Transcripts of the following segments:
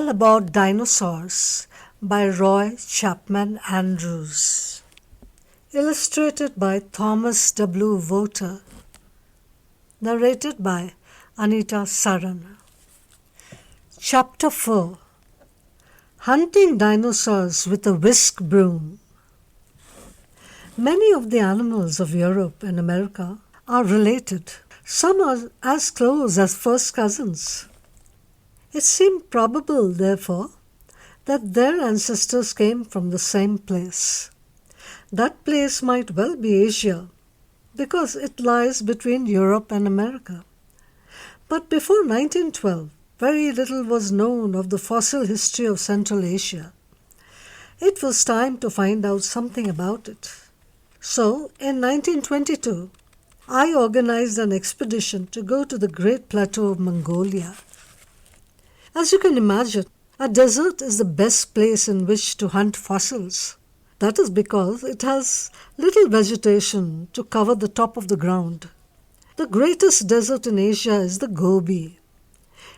All About Dinosaurs by Roy Chapman Andrews. Illustrated by Thomas W. Voter. Narrated by Anita Saran. Chapter 4. Hunting Dinosaurs with a Whisk Broom. Many of the animals of Europe and America are related. Some are as close as first cousins. It seemed probable, therefore, that their ancestors came from the same place. That place might well be Asia, because it lies between Europe and America. But before 1912, very little was known of the fossil history of Central Asia. It was time to find out something about it. So, in 1922, I organized an expedition to go to the Great Plateau of Mongolia. As you can imagine, a desert is the best place in which to hunt fossils. That is because it has little vegetation to cover the top of the ground. The greatest desert in Asia is the Gobi.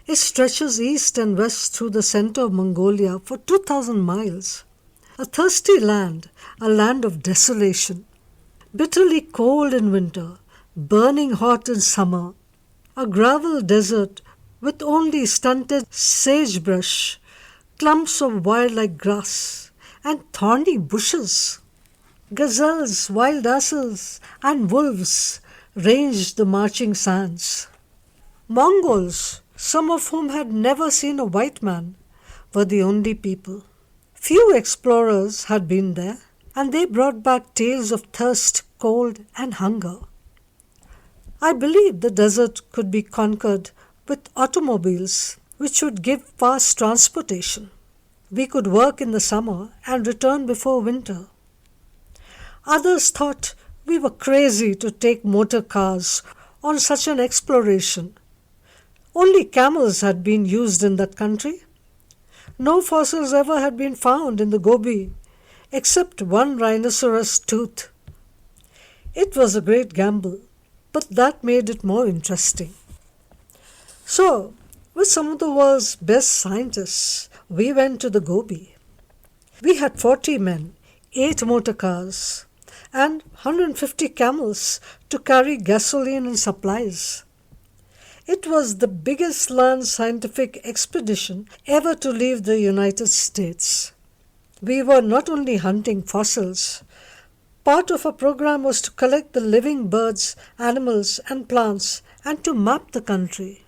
It stretches east and west through the center of Mongolia for 2,000 miles. A thirsty land, a land of desolation. Bitterly cold in winter, burning hot in summer. A gravel desert with only stunted sagebrush, clumps of wild-like grass, and thorny bushes. Gazelles, wild asses, and wolves ranged the marching sands. Mongols, some of whom had never seen a white man, were the only people. Few explorers had been there, and they brought back tales of thirst, cold, and hunger. I believed the desert could be conquered with automobiles, which would give fast transportation. We could work in the summer and return before winter. Others thought we were crazy to take motor cars on such an exploration. Only camels had been used in that country. No fossils ever had been found in the Gobi, except one rhinoceros tooth. It was a great gamble, but that made it more interesting. So, with some of the world's best scientists, we went to the Gobi. We had 40 men, 8 motor cars, and 150 camels to carry gasoline and supplies. It was the biggest land scientific expedition ever to leave the United States. We were not only hunting fossils. Part of our program was to collect the living birds, animals, and plants and to map the country.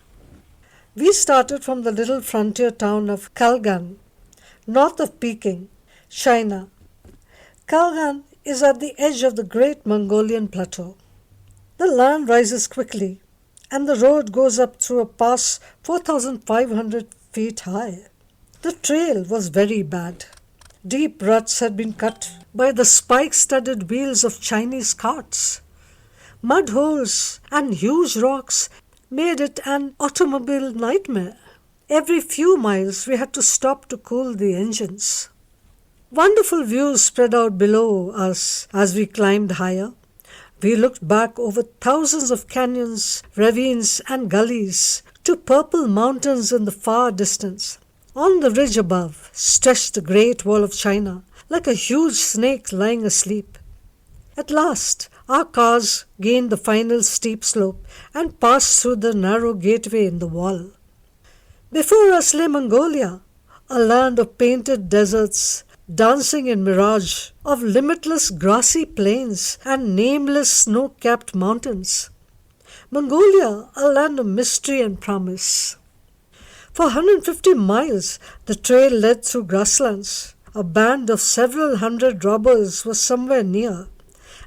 We started from the little frontier town of Kalgan, north of Peking, China. Kalgan is at the edge of the Great Mongolian Plateau. The land rises quickly, and the road goes up through a pass 4,500 feet high. The trail was very bad. Deep ruts had been cut by the spike-studded wheels of Chinese carts. Mud holes and huge rocks made it an automobile nightmare. Every few miles we had to stop to cool the engines. Wonderful views spread out below us as we climbed higher. We looked back over thousands of canyons, ravines, and gullies to purple mountains in the far distance. On the ridge above stretched the Great Wall of China, like a huge snake lying asleep. At last, our cars gained the final steep slope and passed through the narrow gateway in the wall. Before us lay Mongolia, a land of painted deserts, dancing in mirage, of limitless grassy plains and nameless snow-capped mountains. Mongolia, a land of mystery and promise. For 150 miles, the trail led through grasslands. A band of several hundred robbers was somewhere near,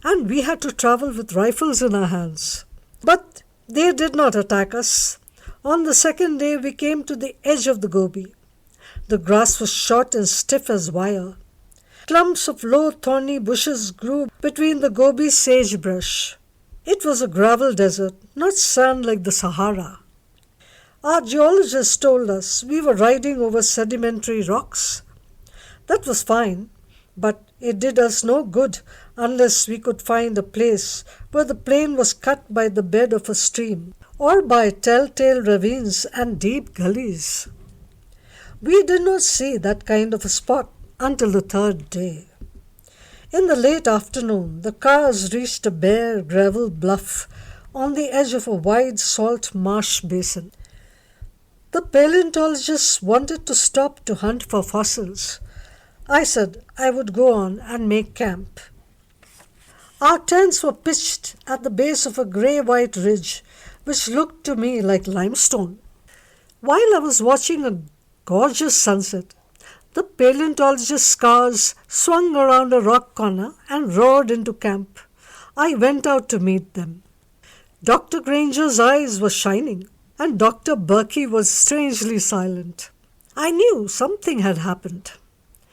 and we had to travel with rifles in our hands. But they did not attack us. On the second day we came to the edge of the Gobi. The grass was short and stiff as wire. Clumps of low thorny bushes grew between the Gobi sagebrush. It was a gravel desert, not sand like the Sahara. Our geologists told us we were riding over sedimentary rocks. That was fine, but it did us no good unless we could find a place where the plain was cut by the bed of a stream or by telltale ravines and deep gullies. We did not see that kind of a spot until the third day. In the late afternoon, the cars reached a bare gravel bluff on the edge of a wide salt marsh basin. The paleontologists wanted to stop to hunt for fossils. I said I would go on and make camp. Our tents were pitched at the base of a grey-white ridge, which looked to me like limestone. While I was watching a gorgeous sunset, the paleontologist's cars swung around a rock corner and roared into camp. I went out to meet them. Dr. Granger's eyes were shining, and Dr. Berkey was strangely silent. I knew something had happened.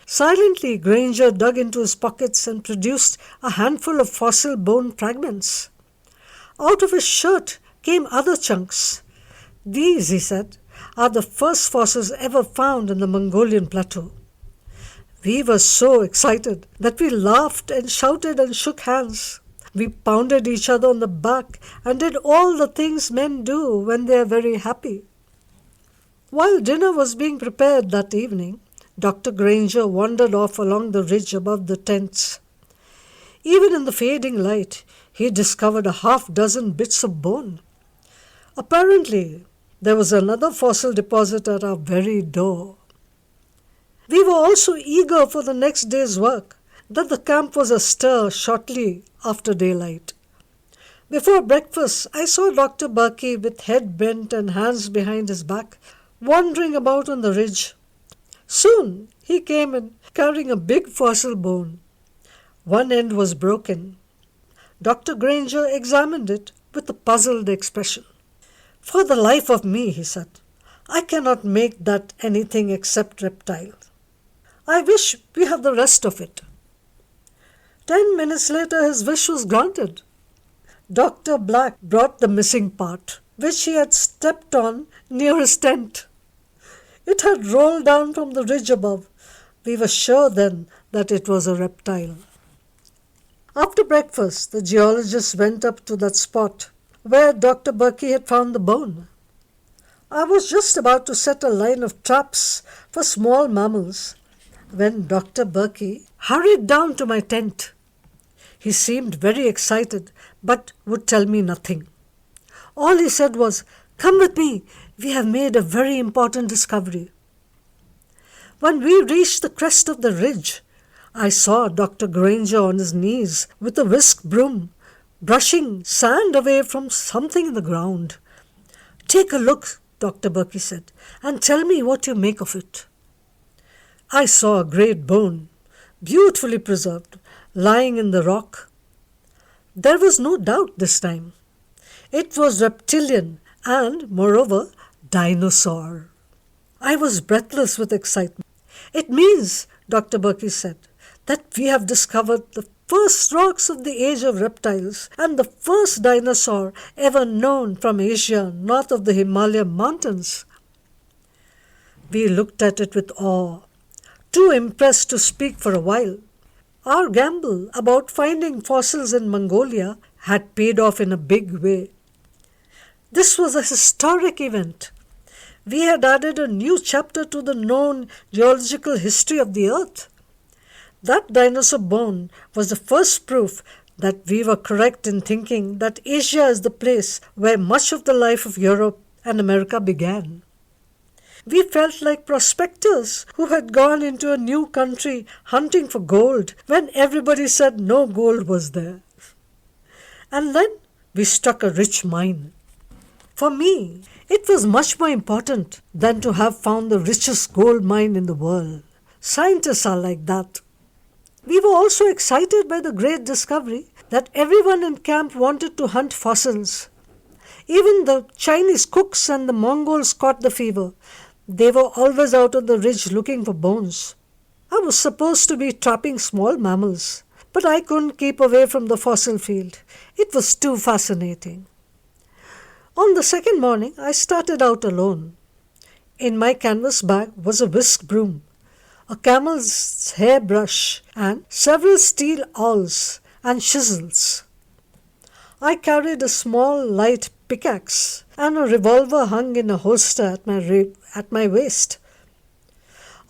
Silently, Granger dug into his pockets and produced a handful of fossil bone fragments. Out of his shirt came other chunks. These, he said, are the first fossils ever found in the Mongolian plateau. We were so excited that we laughed and shouted and shook hands. We pounded each other on the back and did all the things men do when they are very happy. While dinner was being prepared that evening, Dr. Granger wandered off along the ridge above the tents. Even in the fading light, he discovered a half-dozen bits of bone. Apparently, there was another fossil deposit at our very door. We were also eager for the next day's work, that the camp was astir shortly after daylight. Before breakfast, I saw Dr. Berkey with head bent and hands behind his back, wandering about on the ridge. Soon he came in, carrying a big fossil bone. One end was broken. Dr. Granger examined it with a puzzled expression. "For the life of me," he said, "I cannot make that anything except reptile. I wish we had the rest of it." 10 minutes later his wish was granted. Dr. Black brought the missing part, which he had stepped on near his tent. It had rolled down from the ridge above. We were sure then that it was a reptile. After breakfast, the geologists went up to that spot where Dr. Berkey had found the bone. I was just about to set a line of traps for small mammals when Dr. Berkey hurried down to my tent. He seemed very excited, but would tell me nothing. All he said was, "Come with me, we have made a very important discovery." When we reached the crest of the ridge, I saw Dr. Granger on his knees with a whisk broom, brushing sand away from something in the ground. "Take a look," Dr. Berkey said, "and tell me what you make of it." I saw a great bone, beautifully preserved, lying in the rock. There was no doubt this time. It was reptilian and, moreover, dinosaur. I was breathless with excitement. "It means," Dr. Berkey said, "that we have discovered the first rocks of the age of reptiles and the first dinosaur ever known from Asia north of the Himalayan mountains." We looked at it with awe, too impressed to speak for a while. Our gamble about finding fossils in Mongolia had paid off in a big way. This was a historic event. We had added a new chapter to the known geological history of the earth. That dinosaur bone was the first proof that we were correct in thinking that Asia is the place where much of the life of Europe and America began. We felt like prospectors who had gone into a new country hunting for gold when everybody said no gold was there. And then we struck a rich mine. For me, it was much more important than to have found the richest gold mine in the world. Scientists are like that. We were also excited by the great discovery that everyone in camp wanted to hunt fossils. Even the Chinese cooks and the Mongols caught the fever. They were always out on the ridge looking for bones. I was supposed to be trapping small mammals, but I couldn't keep away from the fossil field. It was too fascinating. On the second morning, I started out alone. In my canvas bag was a whisk broom, a camel's hair brush, and several steel awls and chisels. I carried a small light pickaxe, and a revolver hung in a holster at my waist.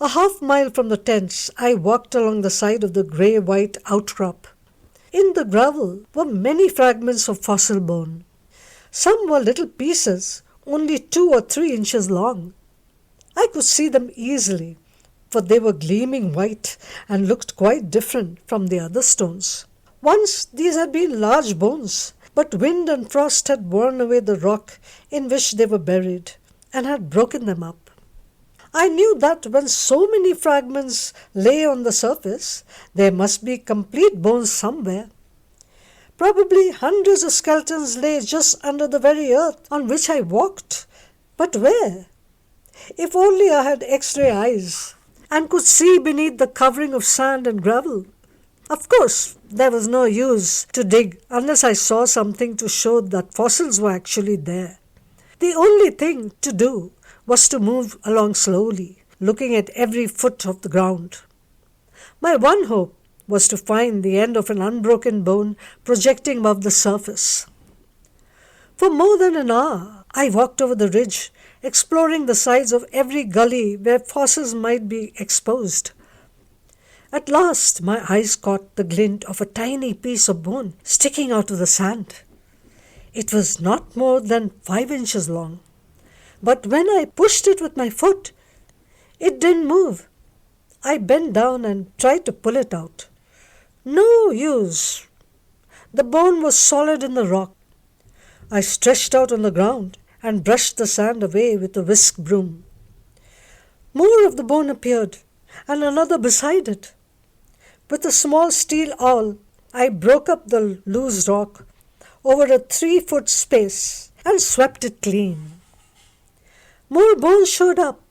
A half-mile from the tents, I walked along the side of the grey-white outcrop. In the gravel were many fragments of fossil bone. Some were little pieces, only 2 or 3 inches long. I could see them easily, for they were gleaming white and looked quite different from the other stones. Once these had been large bones, but wind and frost had worn away the rock in which they were buried and had broken them up. I knew that when so many fragments lay on the surface, there must be complete bones somewhere. Probably hundreds of skeletons lay just under the very earth on which I walked. But where? If only I had X-ray eyes and could see beneath the covering of sand and gravel. Of course, there was no use to dig unless I saw something to show that fossils were actually there. The only thing to do was to move along slowly, looking at every foot of the ground. My one hope was to find the end of an unbroken bone projecting above the surface. For more than an hour, I walked over the ridge, exploring the sides of every gully where fossils might be exposed. At last, my eyes caught the glint of a tiny piece of bone sticking out of the sand. It was not more than 5 inches long, but when I pushed it with my foot, it didn't move. I bent down and tried to pull it out. No use. The bone was solid in the rock. I stretched out on the ground and brushed the sand away with a whisk broom. More of the bone appeared, and another beside it. With a small steel awl, I broke up the loose rock over a 3-foot space and swept it clean. More bones showed up.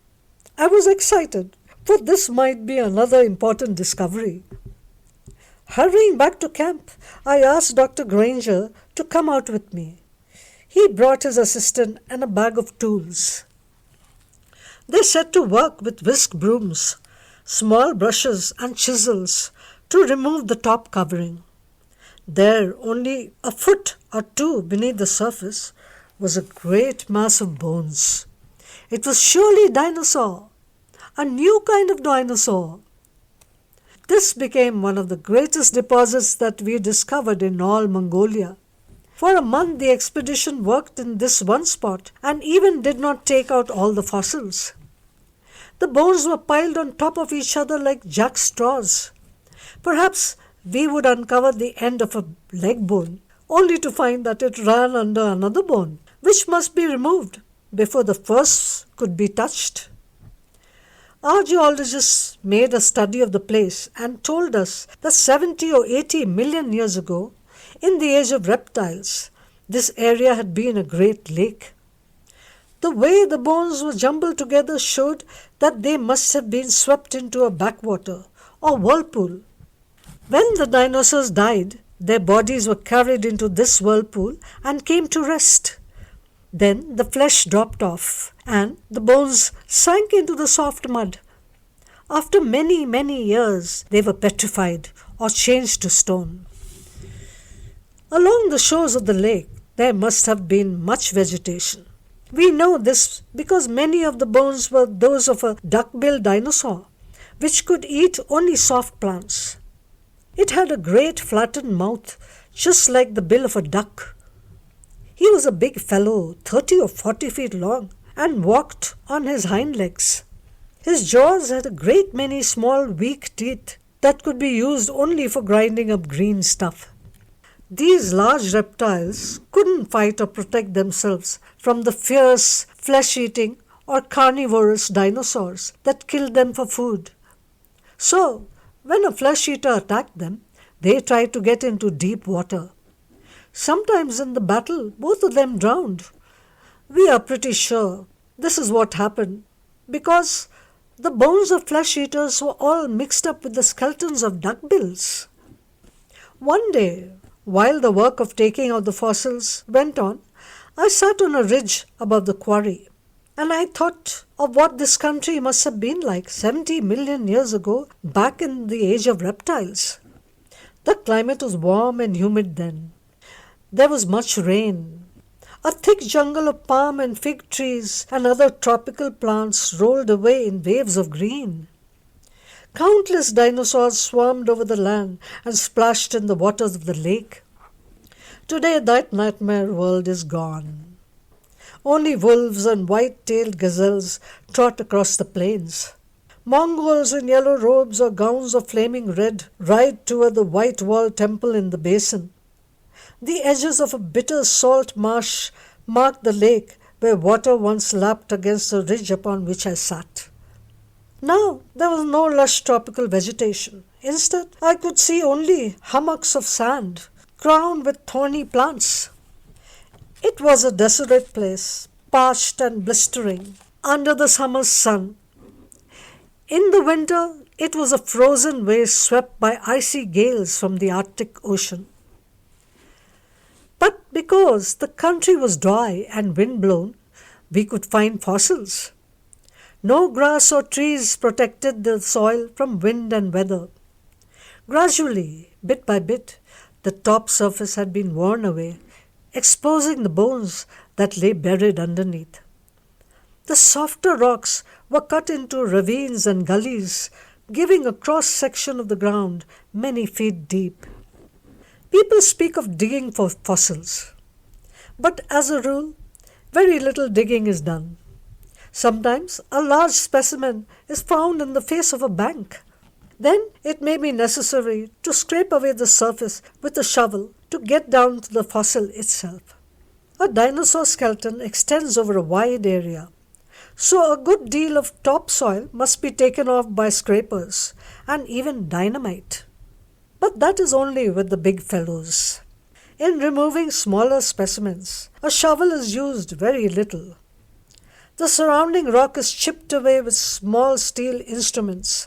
I was excited, for this might be another important discovery. Hurrying back to camp, I asked Dr. Granger to come out with me. He brought his assistant and a bag of tools. They set to work with whisk brooms, small brushes and chisels to remove the top covering. There, only a foot or 2 beneath the surface, was a great mass of bones. It was surely a dinosaur, a new kind of dinosaur. This became one of the greatest deposits that we discovered in all Mongolia. For a month the expedition worked in this one spot and even did not take out all the fossils. The bones were piled on top of each other like jack straws. Perhaps we would uncover the end of a leg bone, only to find that it ran under another bone, which must be removed before the first could be touched. Our geologists made a study of the place and told us that 70 or 80 million years ago, in the age of reptiles, this area had been a great lake. The way the bones were jumbled together showed that they must have been swept into a backwater or whirlpool. When the dinosaurs died, their bodies were carried into this whirlpool and came to rest. Then the flesh dropped off and the bones sank into the soft mud. After many, many years, they were petrified or changed to stone. Along the shores of the lake, there must have been much vegetation. We know this because many of the bones were those of a duck-billed dinosaur, which could eat only soft plants. It had a great flattened mouth, just like the bill of a duck. He was a big fellow, 30 or 40 feet long, and walked on his hind legs. His jaws had a great many small, weak teeth that could be used only for grinding up green stuff. These large reptiles couldn't fight or protect themselves from the fierce, flesh-eating or carnivorous dinosaurs that killed them for food. So, when a flesh-eater attacked them, they tried to get into deep water. Sometimes in the battle, both of them drowned. We are pretty sure this is what happened because the bones of flesh-eaters were all mixed up with the skeletons of duckbills. One day, while the work of taking out the fossils went on, I sat on a ridge above the quarry, and I thought of what this country must have been like 70 million years ago, back in the age of reptiles. The climate was warm and humid then. There was much rain. A thick jungle of palm and fig trees and other tropical plants rolled away in waves of green. Countless dinosaurs swarmed over the land and splashed in the waters of the lake. Today that nightmare world is gone. Only wolves and white-tailed gazelles trot across the plains. Mongols in yellow robes or gowns of flaming red ride toward the white-walled temple in the basin. The edges of a bitter salt marsh mark the lake where water once lapped against the ridge upon which I sat. Now there was no lush tropical vegetation. Instead, I could see only hummocks of sand, crowned with thorny plants. It was a desolate place, parched and blistering, under the summer's sun. In the winter, it was a frozen waste swept by icy gales from the Arctic Ocean. But because the country was dry and wind-blown, we could find fossils. No grass or trees protected the soil from wind and weather. Gradually, bit by bit, the top surface had been worn away, exposing the bones that lay buried underneath. The softer rocks were cut into ravines and gullies, giving a cross-section of the ground many feet deep. People speak of digging for fossils, but as a rule, very little digging is done. Sometimes a large specimen is found in the face of a bank. Then it may be necessary to scrape away the surface with a shovel to get down to the fossil itself. A dinosaur skeleton extends over a wide area, so a good deal of topsoil must be taken off by scrapers and even dynamite. But that is only with the big fellows. In removing smaller specimens, a shovel is used very little. The surrounding rock is chipped away with small steel instruments.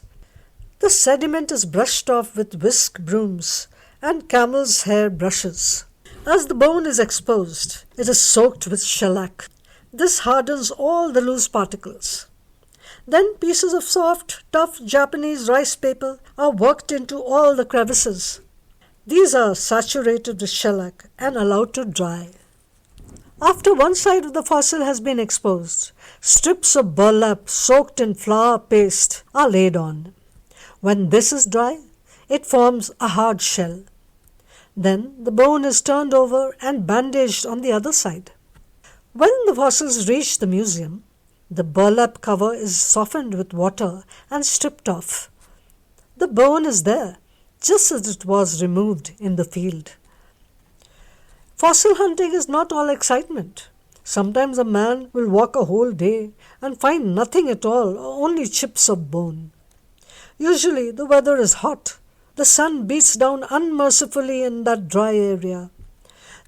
The sediment is brushed off with whisk brooms and camel's hair brushes. As the bone is exposed, it is soaked with shellac. This hardens all the loose particles. Then pieces of soft, tough Japanese rice paper are worked into all the crevices. These are saturated with shellac and allowed to dry. After one side of the fossil has been exposed, strips of burlap soaked in flour paste are laid on. When this is dry, it forms a hard shell. Then the bone is turned over and bandaged on the other side. When the fossils reach the museum, the burlap cover is softened with water and stripped off. The bone is there, just as it was removed in the field. Fossil hunting is not all excitement. Sometimes a man will walk a whole day and find nothing at all, only chips of bone. Usually the weather is hot. The sun beats down unmercifully in that dry area.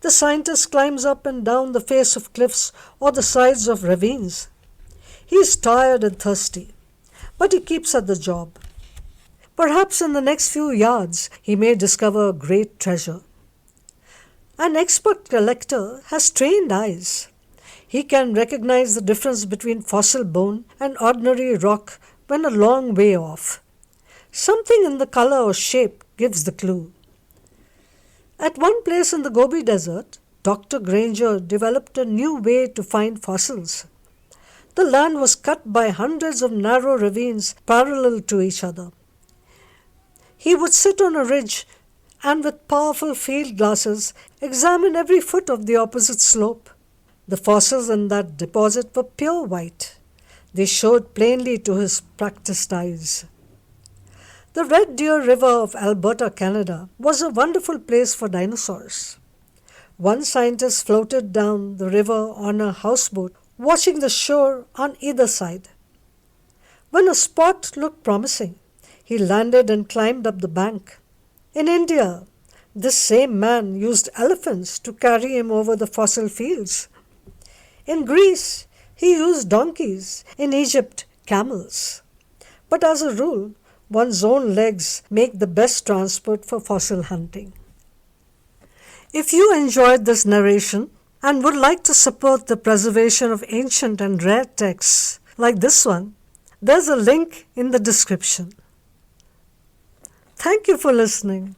The scientist climbs up and down the face of cliffs or the sides of ravines. He is tired and thirsty, but he keeps at the job. Perhaps in the next few yards he may discover a great treasure. An expert collector has trained eyes. He can recognize the difference between fossil bone and ordinary rock when a long way off. Something in the color or shape gives the clue. At one place in the Gobi desert, Dr. Granger developed a new way to find fossils. The land was cut by hundreds of narrow ravines parallel to each other. He would sit on a ridge and with powerful field glasses examine every foot of the opposite slope. The fossils in that deposit were pure white. They showed plainly to his practiced eyes. The Red Deer River of Alberta, Canada, was a wonderful place for dinosaurs. One scientist floated down the river on a houseboat, watching the shore on either side. When a spot looked promising, he landed and climbed up the bank. In India, this same man used elephants to carry him over the fossil fields. In Greece, he used donkeys. In Egypt, camels. But as a rule, one's own legs make the best transport for fossil hunting. If you enjoyed this narration and would like to support the preservation of ancient and rare texts like this one, there's a link in the description. Thank you for listening.